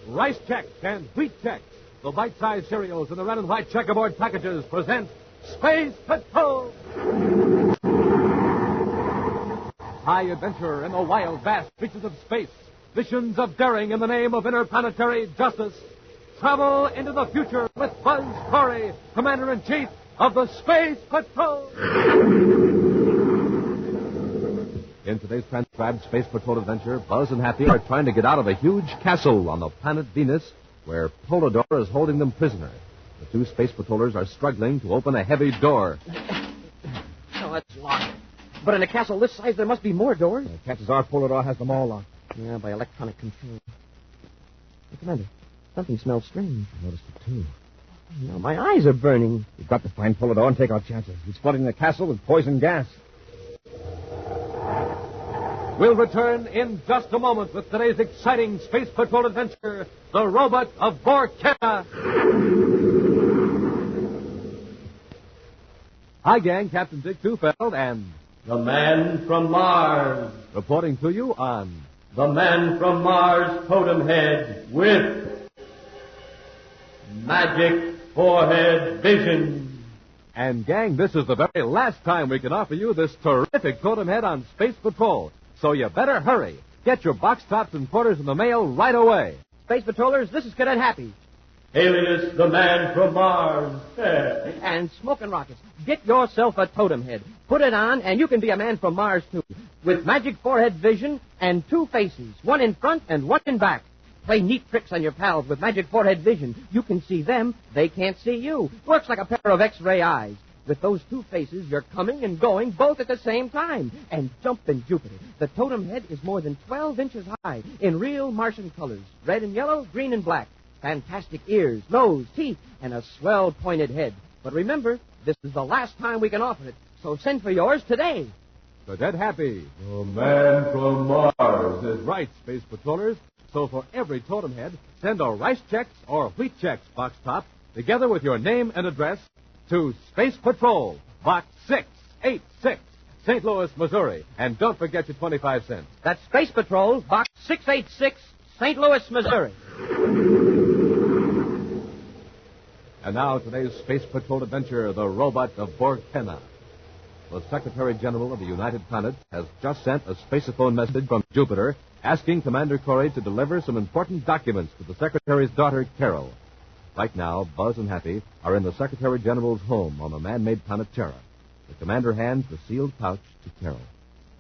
Rice Chex and Wheat Chex, the bite-sized cereals in the red and white checkerboard packages, present Space Patrol! High adventure in the wild, vast reaches of space. Missions of daring in the name of interplanetary justice. Travel into the future with Buzz Corry, Commander-in-Chief of the Space Patrol! In today's transcribed Space Patrol adventure, Buzz and Happy are trying to get out of a huge castle on the planet Venus, where Polydor is holding them prisoner. The two Space Patrollers are struggling to open a heavy door. Oh, it's locked. But in a castle this size, there must be more doors. Chances are Polydor has them all locked. Yeah, by electronic control. Hey, Commander, something smells strange. I noticed it, too. No, my eyes are burning. We've got to find Polydor and take our chances. He's flooding the castle with poison gas. We'll return in just a moment with today's exciting Space Patrol adventure, the Robot of Vortena. Hi, gang. Captain Dick Tufeld and the Man from Mars. Reporting to you on The Man from Mars Totem Head with Magic Forehead Vision. And, gang, this is the very last time we can offer you this terrific totem head on Space Patrol. So you better hurry. Get your box tops and quarters in the mail right away. Space Patrollers, this is Cadet Happy. Alias the Man from Mars. And Smoking Rockets, get yourself a totem head. Put it on, and you can be a man from Mars, too. With magic forehead vision and two faces, one in front and one in back. Play neat tricks on your pals with magic forehead vision. You can see them, they can't see you. Works like a pair of X-ray eyes. With those two faces, you're coming and going both at the same time. And jumpin' Jupiter, the totem head is more than 12 inches high in real Martian colors. Red and yellow, green and black. Fantastic ears, nose, teeth, and a swell pointed head. But remember, this is the last time we can offer it. So send for yours today. Cadet Happy. The Man from Mars is right, Space Patrollers. So for every totem head, send a Rice Chex or Wheat Chex box top, together with your name and address, to Space Patrol, Box 686, St. Louis, Missouri. And don't forget your 25 cents. That's Space Patrol, Box 686, St. Louis, Missouri. And now today's Space Patrol adventure, the Robot of Vortena. The Secretary General of the United Planets has just sent a spaceophone message from Jupiter asking Commander Corry to deliver some important documents to the Secretary's daughter, Carol. Right now, Buzz and Happy are in the Secretary General's home on the man-made planet Terra. The commander hands the sealed pouch to Carol.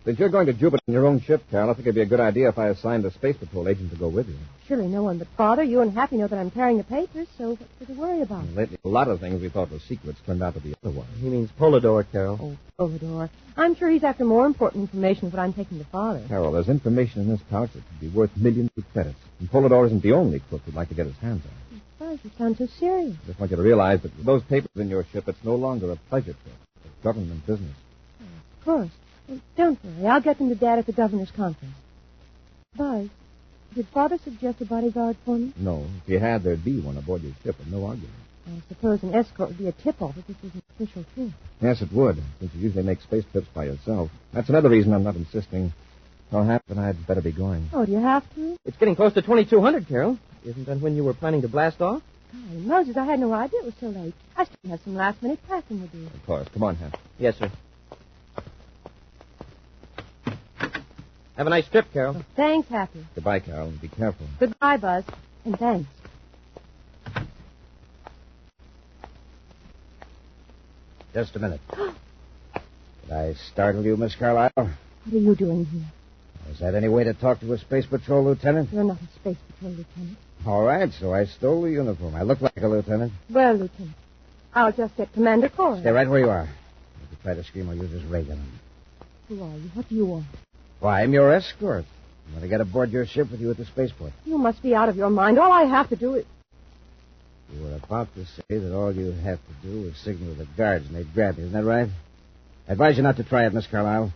Since you're going to Jupiter in your own ship, Carol, I think it'd be a good idea if I assigned a Space Patrol agent to go with you. Surely no one but Father, you and Happy know that I'm carrying the papers, so what's to worry about? Lately, a lot of things we thought were secrets turned out to be otherwise. He means Polydor, Carol. Oh, Polydor. I'm sure he's after more important information than what I'm taking to Father. Carol, there's information in this pouch that could be worth millions of credits. And Polydor isn't the only crook who'd like to get his hands on it. Buzz, you sound so serious. I just want you to realize that with those papers in your ship, it's no longer a pleasure trip. It's government business. Of course. Well, don't worry. I'll get them to Dad at the governor's conference. Buzz, did Father suggest a bodyguard for me? No. If you had, there'd be one aboard your ship, and no argument. I suppose an escort would be a tip-off if this was an official trip. Yes, it would, since you usually make space trips by yourself. That's another reason I'm not insisting. Perhaps I'd better be going. Oh, do you have to? It's getting close to 2200, Carol. Isn't that when you were planning to blast off? Golly, Moses, I had no idea it was so late. I still have some last-minute packing to do. Of course. Come on, Hap. Yes, sir. Have a nice trip, Carol. Oh, thanks, Happy. Goodbye, Carol, and be careful. Goodbye, Buzz. And thanks. Just a minute. Did I startle you, Miss Carlyle? What are you doing here? Is that any way to talk to a Space Patrol lieutenant? You're not a Space Patrol lieutenant. All right, so I stole the uniform. I look like a lieutenant. Well, Lieutenant, I'll just get Commander Corry. Stay right where you are. If you try to scream, I'll use this ray gun. Who are you? What do you want? Why, I'm your escort. I'm going to get aboard your ship with you at the spaceport. You must be out of your mind. All I have to do is... You were about to say that all you have to do is signal the guards and they'd grab you. Isn't that right? I advise you not to try it, Miss Carlyle.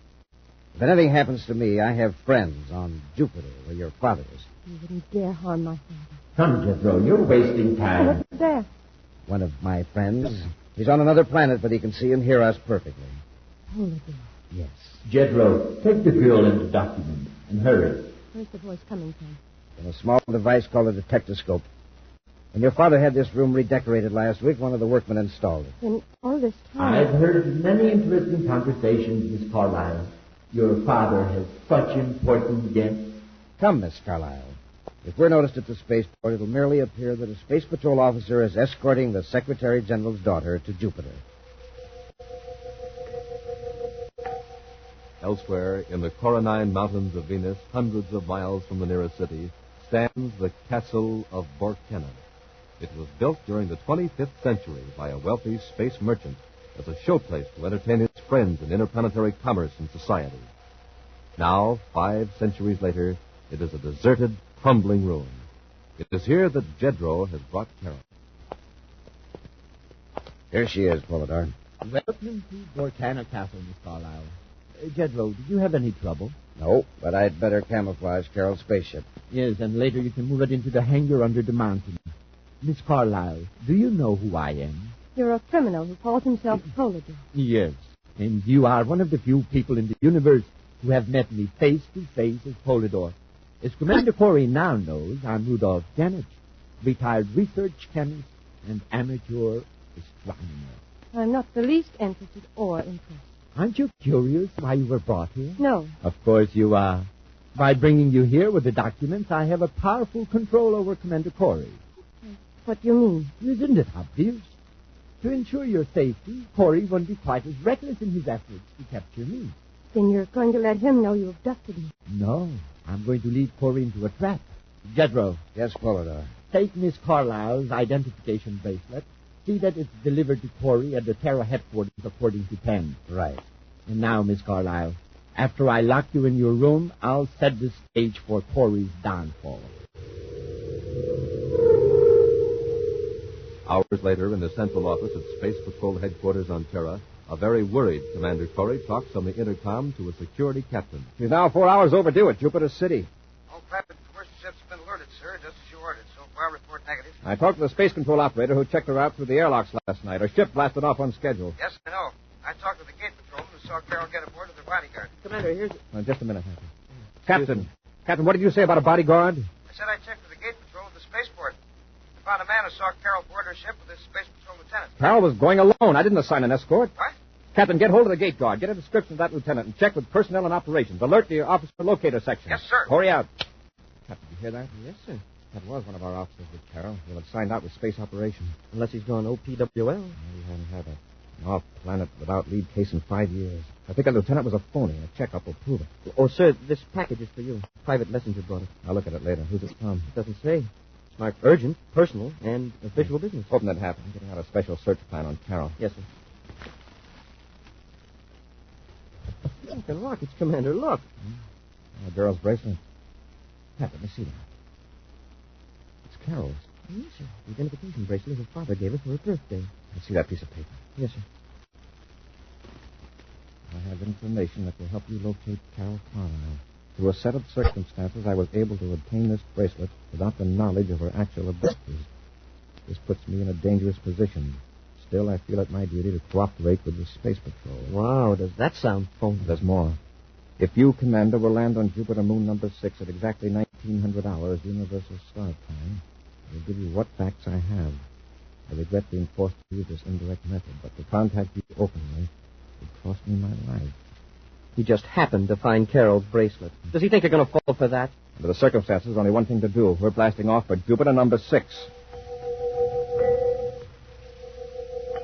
If anything happens to me, I have friends on Jupiter, where your father is. You wouldn't dare harm my father. Come, Jethro, you're wasting Oh, time. what's that? One of my friends. He's on another planet, but he can see and hear us perfectly. Polydor. Yes. Jethro, take the girl into document and hurry. Where's the voice coming from? and a small device called a detectoscope. When your father had this room redecorated last week, one of the workmen installed it. In all this time... I've heard many interesting conversations, Miss Carlyle. Your father has such important guests. Come, Miss Carlyle. If we're noticed at the spaceport, it'll merely appear that a Space Patrol officer is escorting the Secretary General's daughter to Jupiter. Elsewhere, in the Coronine Mountains of Venus, hundreds of miles from the nearest city, stands the Castle of Vortena. It was built during the 25th century by a wealthy space merchant as a showplace to entertain his friends in interplanetary commerce and society. Now, 5 centuries later, it is a deserted, crumbling ruin. It is here that Jedro has brought Carol. Here she is, Polidor. Welcome to Vortena Castle, Miss Carlyle. Jedro, did you have any trouble? No, but I'd better camouflage Carol's spaceship. Yes, and later you can move it into the hangar under the mountain. Miss Carlyle, do you know who I am? You're a criminal who calls himself Polidor. Yes, and you are one of the few people in the universe who have met me face to face as Polidor. As Commander Corry now knows, I'm Rudolph Janet, retired research chemist and amateur astronomer. I'm not the least interested or impressed. Aren't you curious why you were brought here? No. Of course you are. By bringing you here with the documents, I have a powerful control over Commander Corry. What do you mean? Isn't it obvious? To ensure your safety, Corry won't be quite as reckless in his efforts to capture me. Then you're going to let him know you abducted me. No, I'm going to lead Corry into a trap. Jedro, Yes, Polidor. take Miss Carlyle's identification bracelet. See that it's delivered to Corry at the Terra headquarters according to plan. Right. And now, Miss Carlyle, after I lock you in your room, I'll set the stage for Corry's downfall. Hours later, in the central office at Space Patrol headquarters on Terra, a very worried Commander Corry talks on the intercom to a security captain. He's now 4 hours overdue at Jupiter City. All rapid first ship's been alerted, sir, just as you ordered. So far, report negative. I talked to the space control operator who checked her out through the airlocks last night. Her ship blasted off on schedule. Yes, I know. I talked to the gate patrolman who saw Carol get aboard with her bodyguard. Commander, here's... Just a minute, Captain. Captain, what did you say about a bodyguard? I said I checked with the gate patrol at the spaceport. I found a man who saw Carol board her ship with his space patrol lieutenant. Carol was going alone. I didn't assign an escort. What? Captain, get hold of the gate guard. Get a description of that lieutenant and check with personnel and operations. Alert the officer locator section. Yes, sir. Hurry out. Captain, you hear that? Yes, sir. That was one of our officers with Carol. He'll have signed out with space operations. Unless he's gone OPWL. We haven't had an off-planet without lead case in 5 years. I think that lieutenant was a phony. A checkup will prove it. Oh, sir, this package is for you. Private messenger brought it. I'll look at it later. Who's it from? It doesn't say. It's marked urgent, personal, and official business. Open that hat. I'm getting out a special search plan on Carol. Yes, sir. Look, and rockets, Commander, look. A girl's bracelet. Pat, let me see that. It's Carol's. Yes, sir. The identification bracelet her father gave her for her birthday. Let's see that piece of paper. Yes, sir. I have information that will help you locate Carol Carlyle. Through a set of circumstances, I was able to obtain this bracelet without the knowledge of her actual abductors. This puts me in a dangerous position. Still, I feel it my duty to cooperate with the Space Patrol. Wow, does that sound phony? There's more. If you, Commander, will land on Jupiter Moon number 6 at exactly 1900 hours Universal Star Time, I'll give you what facts I have. I regret being forced to use this indirect method, but to contact you openly would cost me my life. He just happened to find Carol's bracelet. Does he think you're going to fall for that? Under the circumstances, there's only one thing to do. We're blasting off for Jupiter number 6.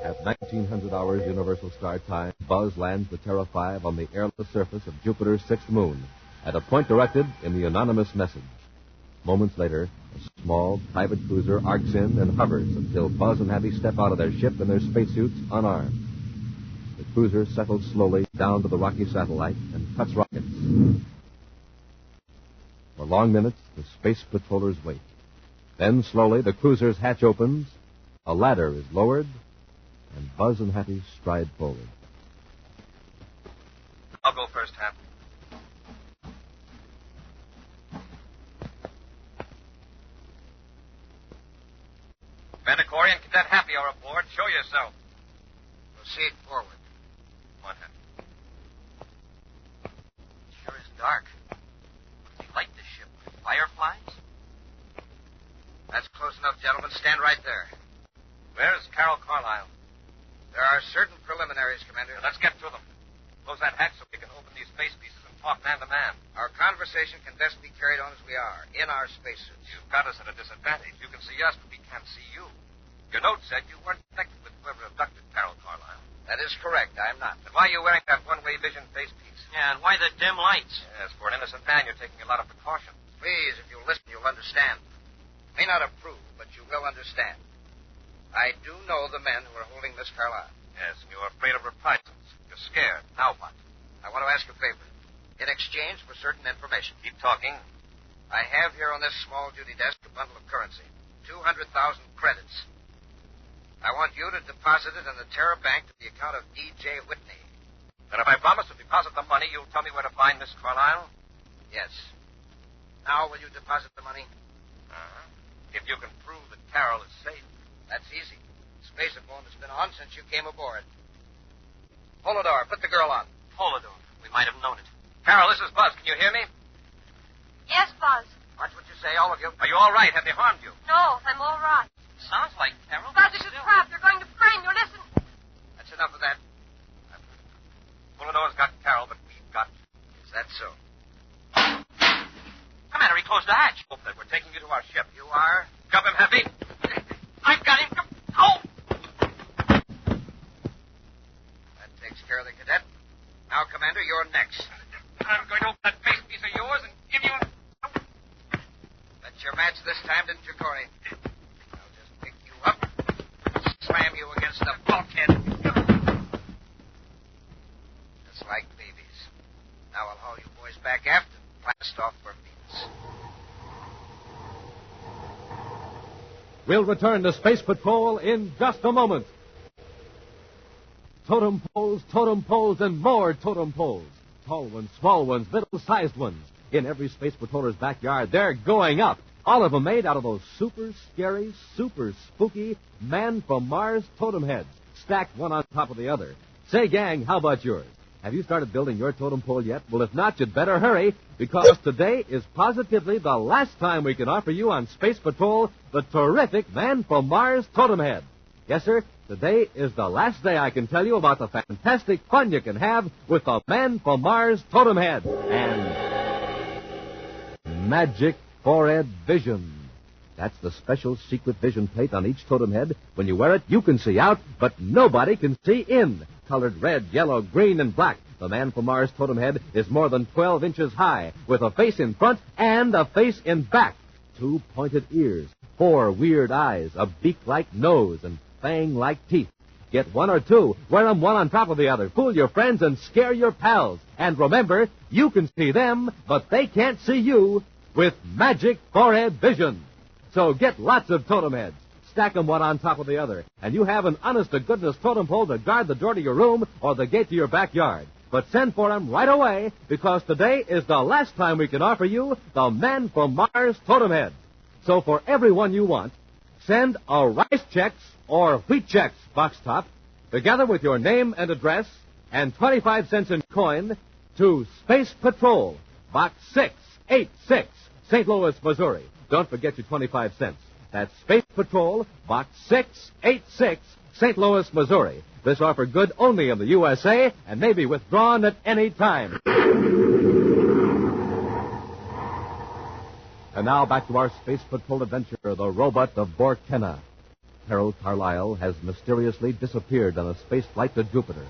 At 1900 hours Universal Star Time, Buzz lands the Terra 5 on the airless surface of Jupiter's 6th moon, at a point directed in the anonymous message. Moments later, a small private cruiser arcs in and hovers until Buzz and Happy step out of their ship in their spacesuits unarmed. The cruiser settles slowly down to the rocky satellite and cuts rockets. For long minutes, the space patrollers wait. Then, slowly, the cruiser's hatch opens, a ladder is lowered, and Buzz and Happy stride forward. I'll go first, Hap. Commander Corry and Cadet Happy are aboard. Show yourself. Proceed forward. Come on, Hap. It sure is dark. What do they light this ship with? Fireflies? Commander. Let's get to them. Close that hatch so we can open these face pieces and talk man to man. Our conversation can best be carried on as we are, in our spacesuits. You've got us at a disadvantage. You can see us, but we can't see you. Your note said you weren't connected with whoever abducted Carol Carlisle. That is correct. I'm not. Then why are you wearing that one-way vision face piece? Yeah, and why the dim lights? Yes, for an innocent man, you're taking a lot of precaution. Please, if you'll listen, you'll understand. May not approve, but you will understand. I do know the men who are holding Miss Carlisle. Yes, and you're afraid of reprisals. You're scared. Now what? I want to ask a favor. In exchange for certain information. Keep talking. I have here on this small duty desk a bundle of currency. 200,000 credits. I want you to deposit it in the Terra Bank to the account of D.J. Whitney. Then if I promise to deposit the money, you'll tell me where to find Miss Carlisle? Yes. Now will you deposit the money? Uh-huh. If you can prove that Carol is safe. That's easy. Spaceophone has been on since you came aboard. Polidor, put the girl on. Polidor. We might have known it. Carol, this is Buzz. Can you hear me? Yes, Buzz. Watch what you say, all of you. Are you all right? Have they harmed you? No, I'm all right. Sounds like Carol. Buzz, it's a trap. They're going to frame you. Listen. That's enough of that. Polidor's got Carol, but we've got you. Is that so? Commander, he closed the hatch. Hope that we're taking you to our ship. You are? Jump him, Happy. I've got him. Oh! That takes care of the cadet. Now, Commander, you're next. I'm going to open that face piece of yours and give you a... That's your match this time, didn't you, Corry? I'll just pick you up, slam you against the bulkhead. Just like babies. Now I'll haul you boys back aft and blast off for Venus. We'll return to Space Patrol in just a moment. Totem poles, and more totem poles. Tall ones, small ones, middle-sized ones. In every Space Patroller's backyard, they're going up. All of them made out of those super scary, super spooky Man from Mars totem heads, stacked one on top of the other. Say, gang, how about yours? Have you started building your totem pole yet? Well, if not, you'd better hurry, because today is positively the last time we can offer you on Space Patrol the terrific Man from Mars totem head. Yes, sir, today is the last day I can tell you about the fantastic fun you can have with the Man from Mars totem head and magic forehead vision. That's the special secret vision plate on each totem head. When you wear it, you can see out, but nobody can see in. Colored red, yellow, green, and black, the Man from Mars totem head is more than 12 inches high, with a face in front and a face in back. 2 pointed ears, 4 weird eyes, a beak-like nose, and fang-like teeth. Get 1 or 2. Wear them one on top of the other. Fool your friends and scare your pals. And remember, you can see them, but they can't see you with magic forehead vision. So get lots of totem heads. Stack them one on top of the other. And you have an honest-to-goodness totem pole to guard the door to your room or the gate to your backyard. But send for them right away, because today is the last time we can offer you the Man from Mars totem head. So for every one you want, send a rice checks or wheat checks box top, together with your name and address, and 25 cents in coin, to Space Patrol, Box 686, St. Louis, Missouri. Don't forget your 25 cents. That's Space Patrol, Box 686, St. Louis, Missouri. This offer good only in the USA and may be withdrawn at any time. And now back to our Space Patrol adventure, the Robot of Vortena. Carol Carlisle has mysteriously disappeared on a space flight to Jupiter.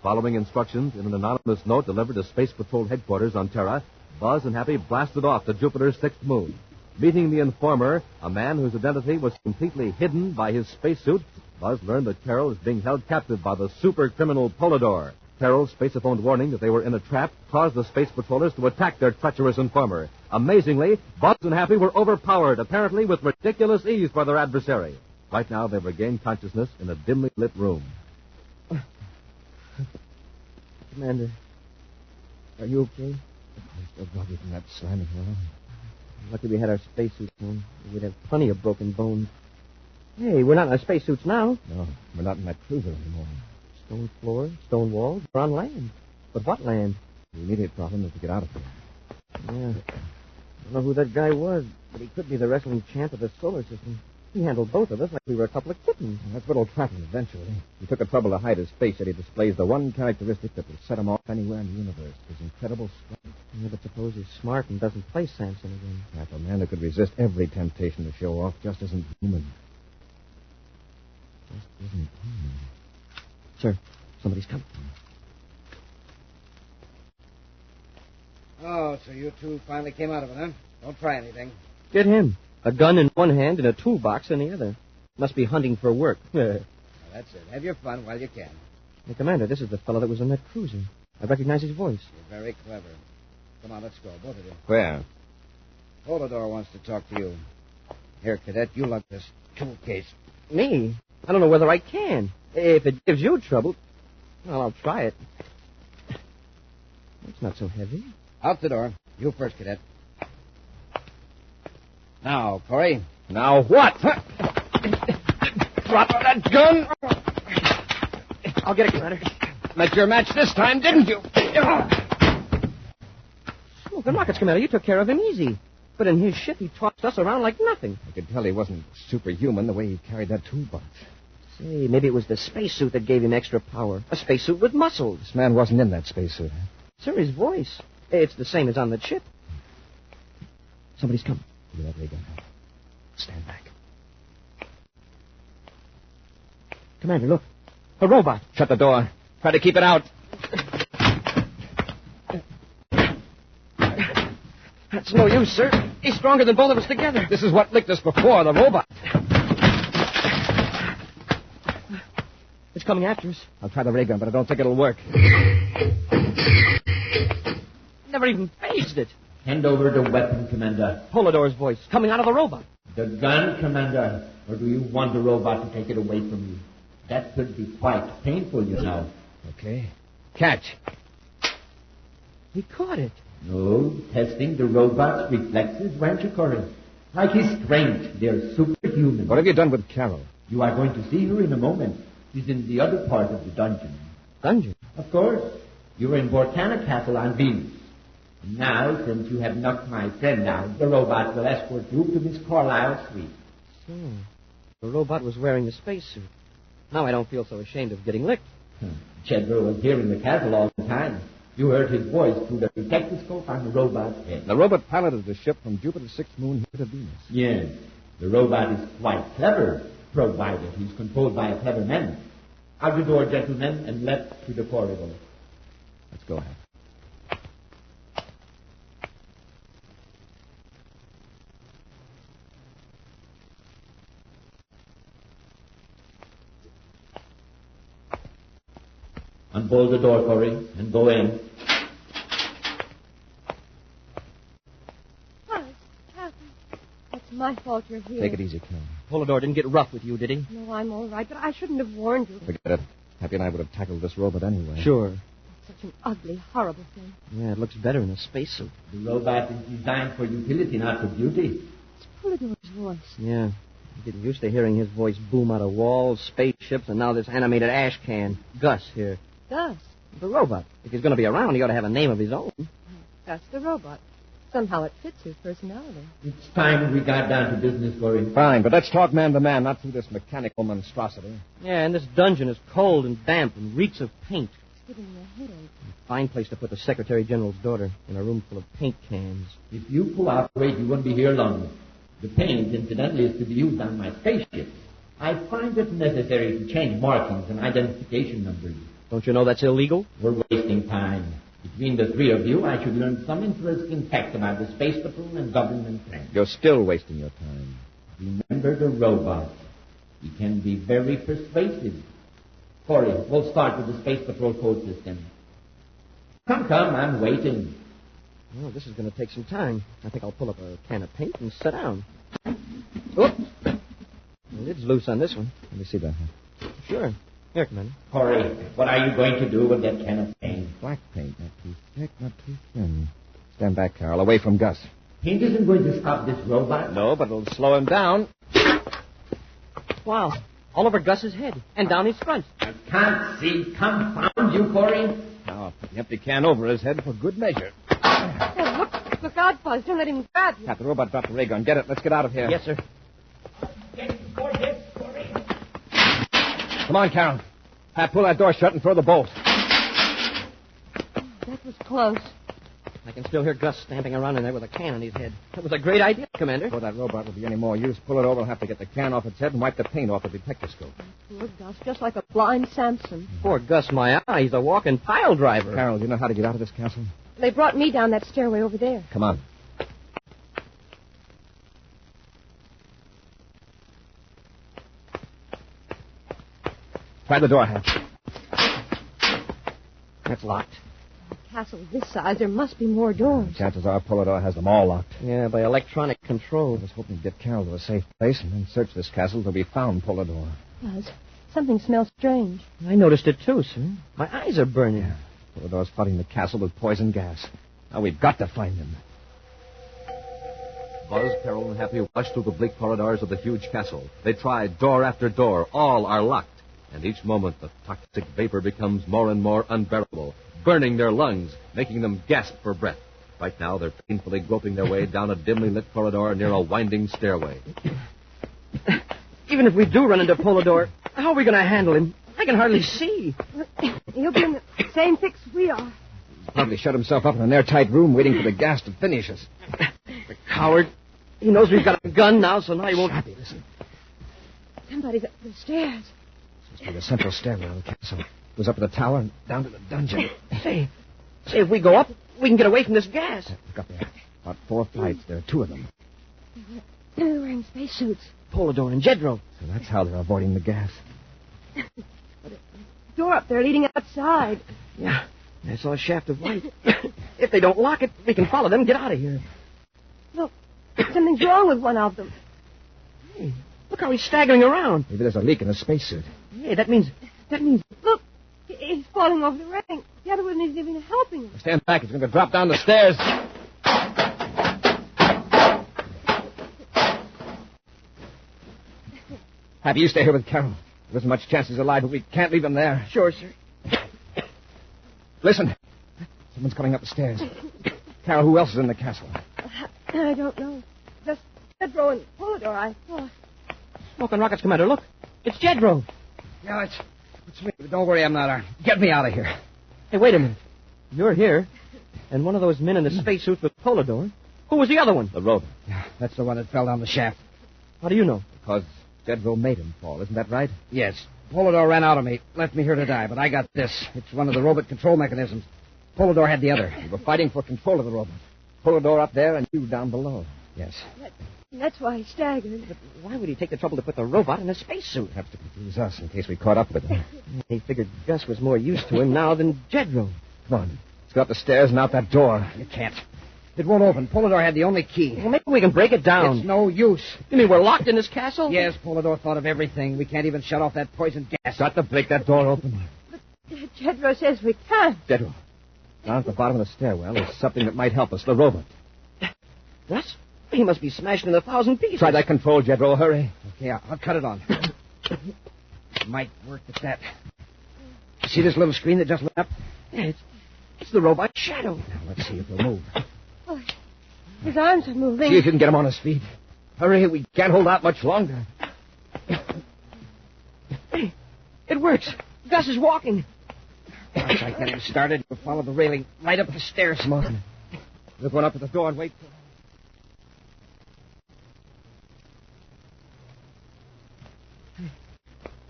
Following instructions in an anonymous note delivered to Space Patrol headquarters on Terra, Buzz and Happy blasted off to Jupiter's 6th moon. Meeting the informer, a man whose identity was completely hidden by his spacesuit, Buzz learned that Carol is being held captive by the super criminal Polidor. Carol's spaceophone warning that they were in a trap caused the Space Patrollers to attack their treacherous informer. Amazingly, Buzz and Happy were overpowered, apparently with ridiculous ease by their adversary. Right now, they've regained consciousness in a dimly lit room. Commander, are you okay? I'm still groggy from that slamming around. Lucky we had our spacesuits on. We'd have plenty of broken bones. Hey, we're not in our spacesuits now. No, we're not in that cruiser anymore. Stone floor, stone walls, we're on land. But what land? The immediate problem is to get out of here. Yeah. I don't know who that guy was, but he could be the wrestling champ of the solar system. He handled both of us like we were a couple of kittens. That's what'll trap him eventually. He took the trouble to hide his face, yet he displays the one characteristic that will set him off anywhere in the universe, his incredible strength. Yeah, but suppose he's smart and doesn't play Samson again. Half a man who could resist every temptation to show off just isn't human. Just isn't human. Sir, somebody's coming. Oh, so you two finally came out of it, huh? Don't try anything. Get him. A gun in one hand and a toolbox in the other. Must be hunting for work. Well, that's it. Have your fun while you can. Hey, Commander, this is the fellow that was in that cruiser. I recognize his voice. You're very clever. Come on, let's go, both of you. Where? Volador wants to talk to you. Here, Cadet, you lug this tool case. Me? I don't know whether I can. If it gives you trouble, well, I'll try it. It's not so heavy. Out the door. You first, Cadet. Now, Corry. Now what? Drop that gun! I'll get it, Commander. Met your match this time, didn't you? Smoking rockets, Commander. You took care of him easy. But in his ship, he tossed us around like nothing. I could tell he wasn't superhuman the way he carried that toolbox. Say, maybe it was the spacesuit that gave him extra power. A spacesuit with muscles. This man wasn't in that spacesuit. Sir, his voice. It's the same as on the ship. Somebody's coming. Give me that ray gun. Stand back. Commander, look. A robot. Shut the door. Try to keep it out. That's no use, sir. He's stronger than both of us together. This is what licked us before, the robot. It's coming after us. I'll try the ray gun, but I don't think it'll work. Never even phased it. Hand over the weapon, Commander. Polidor's voice, coming out of the robot. The gun, Commander. Or do you want the robot to take it away from you? That could be quite painful, you know. Okay. Catch. He caught it. No, testing the robot's reflexes, weren't you, Corry? Like his strength, they're superhuman. What have you done with Carol? You are going to see her in a moment. She's in the other part of the dungeon. Dungeon? Of course. You're in Vortena Castle on Venus. And now, since you have knocked my friend out, the robot will escort you to Miss Carlyle's suite. So, the robot was wearing a spacesuit. Now I don't feel so ashamed of getting licked. Chedro was here in the castle all the time. You heard his voice through the detectoscope on the robot's head. The robot piloted the ship from Jupiter's sixth moon here to Venus. Yes. The robot is quite clever, provided he's controlled by a clever man. Out the door, gentlemen, and left to the corridor. Let's go ahead. Unbolt the door, Corry, and go in. Buzz, Kathy, it's my fault you're here. Take it easy, Carol. Polidor didn't get rough with you, did he? No, I'm all right, but I shouldn't have warned you. Forget it. Happy and I would have tackled this robot anyway. Sure. Such an ugly, horrible thing. Yeah, it looks better in a spacesuit. The robot is designed for utility, not for beauty. It's Polidor's voice. Yeah. I'm getting used to hearing his voice boom out of walls, spaceships, and now this animated ash can. Gus here. Gus. The robot. If he's going to be around, he ought to have a name of his own. Gus the robot. Somehow it fits his personality. It's time we got down to business, Corry. Fine, but let's talk man to man, not through this mechanical monstrosity. Yeah, and this dungeon is cold and damp and reeks of paint. It's giving me a headache. Fine place to put the Secretary General's daughter in a room full of paint cans. If you cooperate, you won't be here long. The paint, incidentally, is to be used on my spaceship. I find it necessary to change markings and identification numbers. Don't you know that's illegal? We're wasting time. Between the three of you, I should learn some interesting facts about the Space Patrol and government trends. You're still wasting your time. Remember the robot. He can be very persuasive. Corry, we'll start with the Space Patrol code system. Come, I'm waiting. Well, this is going to take some time. I think I'll pull up a can of paint and sit down. Oops. The lid's loose on this one. Let me see that. Sure. Here, Commander. Corry, what are you going to do with that can of paint? Black paint, not too thick, not too thin. Stand back, Carol, away from Gus. Paint isn't going to stop this robot. No, but it'll slow him down. Wow. All over Gus's head and down his front. I can't see. Confound you, Corry. Now, put the empty can over his head for good measure. Oh, look out, Buzz. Don't let him grab you. Cap, the robot dropped the ray gun. Get it. Let's get out of here. Yes, sir. Get Come on, Carol. Pat, pull that door shut and throw the bolt. That was close. I can still hear Gus stamping around in there with a can on his head. That was a great idea, Commander. Before that robot will be any more use, pull it over. We'll have to get the can off its head and wipe the paint off the detectoscope. Poor Gus, just like a blind Samson. Poor Gus, my eye. He's a walking pile driver. Carol, do you know how to get out of this castle? They brought me down that stairway over there. Come on. Try the door hatch. That's locked. A castle this size, there must be more doors. Chances are Polidor has them all locked. Yeah, by electronic control. I was hoping to get Carol to a safe place and then search this castle till we found Polidor. Buzz, something smells strange. I noticed it too, sir. My eyes are burning. Polidor's flooding the castle with poison gas. Now we've got to find him. Buzz, Carol, and Happy rush through the bleak corridors of the huge castle. They try door after door. All are locked. And each moment, the toxic vapor becomes more and more unbearable, burning their lungs, making them gasp for breath. Right now, they're painfully groping their way down a dimly lit corridor near a winding stairway. Even if we do run into Polidor, how are we going to handle him? I can hardly see. He'll be in the same fix we are. He's probably shut himself up in an airtight room waiting for the gas to finish us. The coward. He knows we've got a gun now, so now he won't... Happy, listen. Somebody's up the stairs. Must be the central stairway of the castle. It goes up to the tower and down to the dungeon. Say, if we go up, we can get away from this gas. Look up there. About 4 flights. There are 2 of them. They're wearing spacesuits. Polidor and Jedro. So that's how they're avoiding the gas. Door up there leading outside. Yeah, I saw a shaft of light. If they don't lock it, we can follow them and get out of here. Look, something's wrong with one of them. Hey, look how he's staggering around. Maybe there's a leak in the spacesuit. Hey, that means... Look, he's falling off the railing. The other one isn't even helping him. Stand back. He's going to drop down the stairs. Happy, you stay here with Carol. There isn't much chance he's alive, but we can't leave him there. Sure, sir. Listen. Someone's coming up the stairs. Carol, who else is in the castle? I don't know. Just Pedro and Polidor, I thought. Smoking rockets, Commander. Look. It's Jedro. Yeah, it's me. Don't worry, I'm not armed. Get me out of here. Hey, wait a minute. You're here, and one of those men in the spacesuit with Polidor. Who was the other one? The robot. Yeah, that's the one that fell down the shaft. How do you know? Because Jedro made him fall. Isn't that right? Yes. Polidor ran out of me, left me here to die, but I got this. It's one of the robot control mechanisms. Polidor had the other. We were fighting for control of the robot. Polidor up there and you down below. Yes. That's why he staggered. But why would he take the trouble to put the robot in a spacesuit? Perhaps to confuse us in case we caught up with him. He figured Gus was more used to him now than Jedro. Come on. Let's go up the stairs and out that door. You can't. It won't open. Polidor had the only key. Well, maybe we can break it down. It's no use. You mean we're locked in this castle? Yes, Polidor thought of everything. We can't even shut off that poison gas. Got to break that door open. Jedro says we can't. Jedro. Down at the bottom of the stairwell is something that might help us. The robot. Gus? He must be smashed into 1,000 pieces. Try that control, Jedro. Hurry. Okay, I'll cut it on. Might work at that. See this little screen that just lit up? Yeah, it's the robot Shadow. Now, let's see if he'll move. Oh, his arms are moving. See if you can get him on his feet. Hurry, we can't hold out much longer. Hey, it works. Gus is walking. Once I get him started, we'll follow the railing right up the stairs. Come on. We'll go up at the door and wait for him.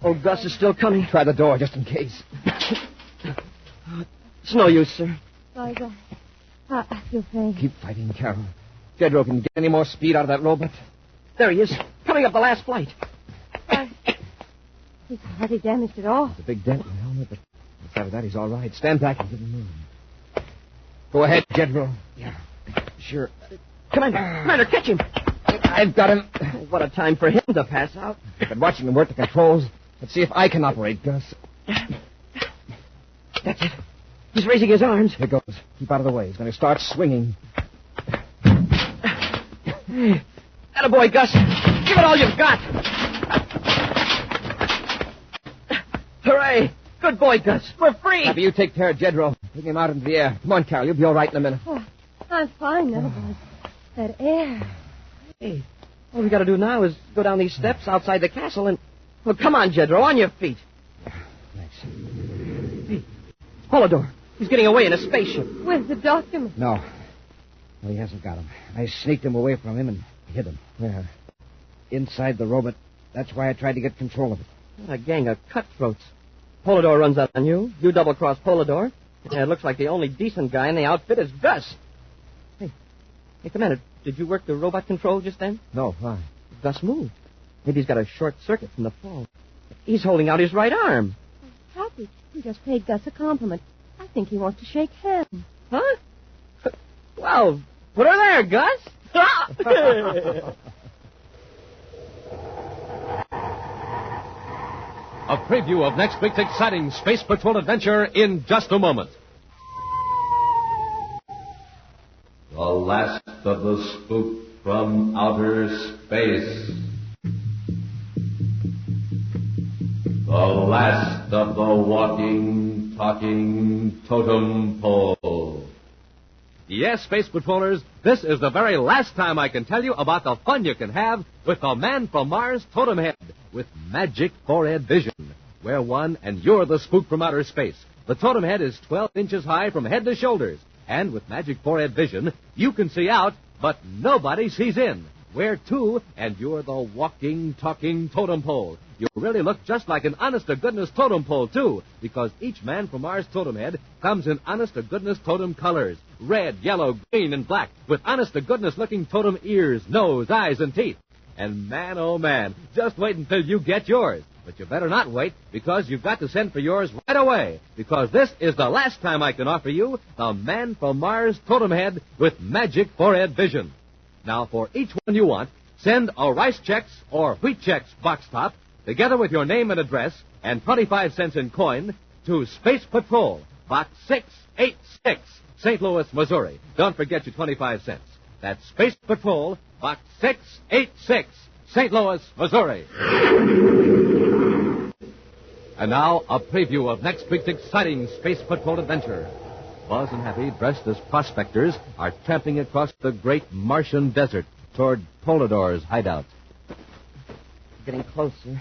Oh, Gus is still coming. Try the door just in case. It's no use, sir. Buzz, I feel faint. Keep fighting, Carol. Jedro can get any more speed out of that robot. There he is, coming up the last flight. He's hardly damaged at all. There's a big dent in the helmet, but outside of that, he's all right. Stand back and give him room. Go ahead, Jedro. Yeah, sure. Commander, catch him. I've got him. What a time for him to pass out. I've been watching him work the controls. Let's see if I can operate, Gus. That's it. He's raising his arms. Here goes. Keep out of the way. He's going to start swinging. Attaboy, Gus. Give it all you've got. Hooray. Good boy, Gus. We're free. Happy, you take care of Jedro. Bring him out into the air. Come on, Carol. You'll be all right in a minute. Oh, I'm fine now, Buzz. That air. Hey, all we got to do now is go down these steps outside the castle and... Well, come on, Jedro, on your feet. Polidor. He's getting away in a spaceship. Where's the document? No. No, he hasn't got him. I sneaked him away from him and hid him. Where? Inside the robot. That's why I tried to get control of it. A gang of cutthroats. Polidor runs out on you. You double-cross Polidor. And it looks like the only decent guy in the outfit is Gus. Hey, Commander, did you work the robot control just then? No, why? Gus moved. Maybe he's got a short circuit from the fall. He's holding out his right arm. Happy. You just paid Gus a compliment. I think he wants to shake hands. Huh? Well, put her there, Gus. A preview of next week's exciting Space Patrol adventure in just a moment. The last of the spook from outer space. The last of the walking, talking totem pole. Yes, Space Patrollers, this is the very last time I can tell you about the fun you can have with the Man from Mars totem head with magic forehead vision. Wear one and you're the spook from outer space. The totem head is 12 inches high from head to shoulders. And with magic forehead vision, you can see out, but nobody sees in. Wear two and you're the walking, talking totem pole. You really look just like an honest-to-goodness totem pole, too, because each Man from Mars totem head comes in honest-to-goodness totem colors. Red, yellow, green, and black, with honest-to-goodness looking totem ears, nose, eyes, and teeth. And man, oh man, just wait until you get yours. But you better not wait, because you've got to send for yours right away, because this is the last time I can offer you the Man from Mars totem head with magic forehead vision. Now, for each one you want, send a Rice Chex or Wheat Chex box top, together with your name and address, and 25 cents in coin, to Space Patrol, Box 686, St. Louis, Missouri. Don't forget your 25 cents. That's Space Patrol, Box 686, St. Louis, Missouri. And now, a preview of next week's exciting Space Patrol adventure. Buzz and Happy, dressed as prospectors, are tramping across the great Martian desert toward Polidor's hideout. Getting closer.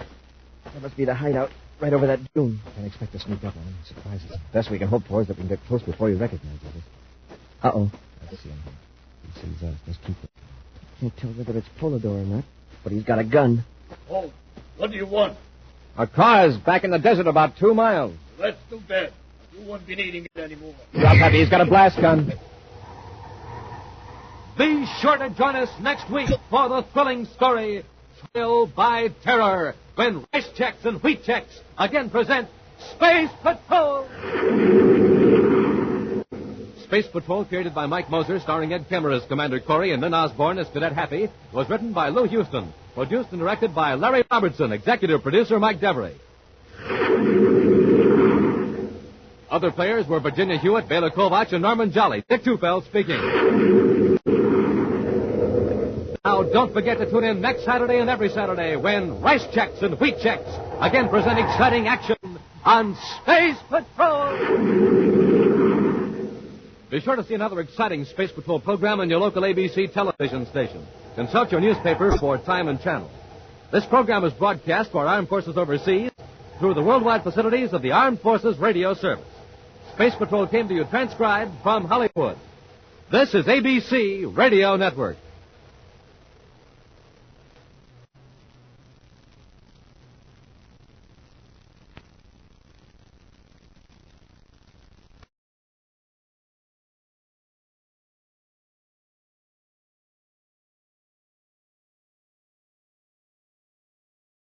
That must be the hideout right over that dune. Can't expect to sneak up on him. Surprises. The best we can hope for is that we can get close before he recognizes us. Uh-oh. Let's see him. He sees us. Let's keep it. Can't tell whether it's Polidor or not, but he's got a gun. Oh, what do you want? Our car's back in the desert about 2 miles. That's too bad. You won't be needing it anymore. Drop, Happy. He's got a blast gun. Be sure to join us next week for the thrilling story, Thrill by Terror, when Rice Chex and Wheat Chex again present Space Patrol. Space Patrol, created by Mike Moser, starring Ed Kemmer as Commander Corry and Lynn Osborn as Cadet Happy, was written by Lou Houston, produced and directed by Larry Robertson, executive producer Mike Devery. Other players were Virginia Hewitt, Bela Kovach, and Norman Jolly. Dick Tufeld speaking. Now, don't forget to tune in next Saturday and every Saturday when Rice Chex and Wheat Chex again present exciting action on Space Patrol. Be sure to see another exciting Space Patrol program on your local ABC television station. Consult your newspaper for time and channel. This program is broadcast to our armed forces overseas through the worldwide facilities of the Armed Forces Radio Service. Space Patrol came to you transcribed from Hollywood. This is ABC Radio Network.